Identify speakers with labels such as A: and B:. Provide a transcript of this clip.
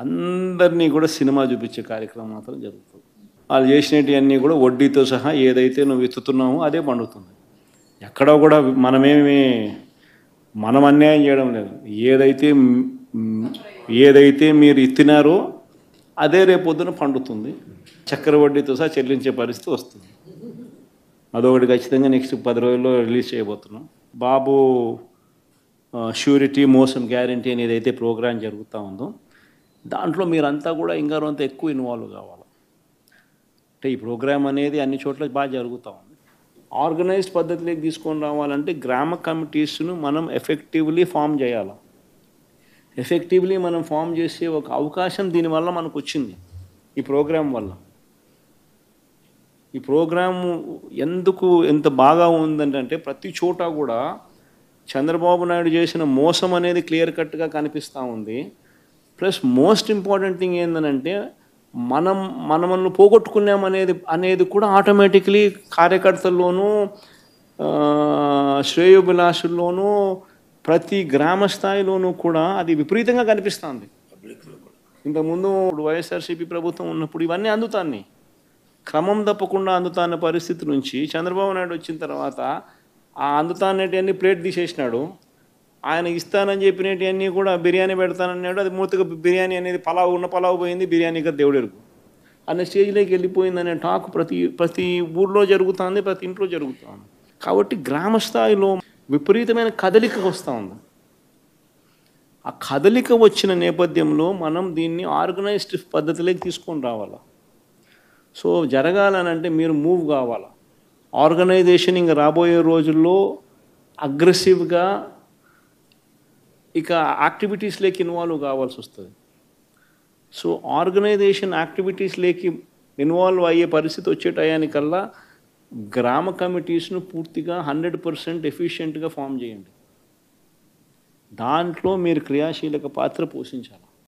A: అందరినీ కూడా సినిమా చూపించే కార్యక్రమం మాత్రం జరుగుతుంది. వాళ్ళు చేసినవన్నీ కూడా వడ్డీతో సహా ఏదైతే నువ్వు విత్తుతున్నావో అదే పండుతుంది. ఎక్కడో కూడా మనం అన్యాయం చేయడం లేదు. ఏదైతే మీరు ఇత్తినారో అదే రేపొద్దున పండుతుంది. చక్కెర వడ్డీతో సహా చెల్లించే పరిస్థితి వస్తుంది. అదొకటి ఖచ్చితంగా నెక్స్ట్ 10 రోజుల్లో రిలీజ్ చేయబోతున్నాం. బాబు ష్యూరిటీ మోసం గ్యారంటీ అని ఏదైతే ప్రోగ్రాం జరుగుతూ ఉందో దాంట్లో మీరంతా కూడా ఇంకా కొంత ఎక్కువ ఇన్వాల్వ్ కావాలి. అంటే ఈ ప్రోగ్రామ్ అనేది అన్ని చోట్ల బాగా జరుగుతూ ఉంది. ఆర్గనైజ్డ్ పద్ధతిలోకి తీసుకొని రావాలంటే గ్రామ కమిటీస్ను మనం ఎఫెక్టివ్లీ ఫామ్ చేయాలి. ఎఫెక్టివ్లీ మనం ఫామ్ చేసే ఒక అవకాశం దీనివల్ల మనకు వచ్చింది ఈ ప్రోగ్రాం వల్ల. ఈ ప్రోగ్రాము ఎందుకు ఎంత బాగా ఉందంటే ప్రతి చోట కూడా చంద్రబాబు నాయుడు చేసిన మోసం అనేది క్లియర్ కట్గా కనిపిస్తూ ఉంది. ప్లస్ మోస్ట్ ఇంపార్టెంట్ థింగ్ ఏంటంటే మనల్ని పోగొట్టుకున్నామనేది కూడా ఆటోమేటిక్లీ కార్యకర్తల్లోనూ శ్రేయోభిలాషుల్లోనూ ప్రతి గ్రామ స్థాయిలోనూ కూడా అది విపరీతంగా కనిపిస్తుంది. ఇంతకుముందు వైఎస్ఆర్సీపీ ప్రభుత్వం ఉన్నప్పుడు ఇవన్నీ అందుతాన్ని క్రమం తప్పకుండా అందుతాన్న పరిస్థితి నుంచి చంద్రబాబు నాయుడు వచ్చిన తర్వాత ఆ అందుతానేటివన్నీ ప్లేట్ తీసేసినాడు. ఆయన ఇస్తానని చెప్పినవన్నీ కూడా బిర్యానీ పెడతానన్నాడు. అది మూతగా బిర్యానీ అనేది పలావు పోయింది, బిర్యానీగా దేవుడెరుగు అనే స్టేజ్లోకి వెళ్ళిపోయిందనే టాక్ ప్రతి ఊళ్ళో జరుగుతుంది, ప్రతి ఇంట్లో జరుగుతుంది. కాబట్టి గ్రామ స్థాయిలో విపరీతమైన కదలిక వస్తూ ఉంది. ఆ కదలిక వచ్చిన నేపథ్యంలో మనం దీన్ని ఆర్గనైజ్డ్ పద్ధతిలోకి తీసుకొని రావాలి. సో జరగాలనంటే మీరు మూవ్ కావాలి. ఆర్గనైజేషన్ ఇంకా రాబోయే రోజుల్లో అగ్రెసివ్గా ఇక యాక్టివిటీస్లోకి ఇన్వాల్వ్ కావాల్సి వస్తుంది. సో ఆర్గనైజేషన్ యాక్టివిటీస్లోకి ఇన్వాల్వ్ అయ్యే పరిస్థితి వచ్చే టయానికల్లా గ్రామ కమిటీస్ను పూర్తిగా 100% ఎఫిషియెంట్గా ఫామ్ చేయండి. దాంట్లో మీరు క్రియాశీలక పాత్ర పోషించాలి.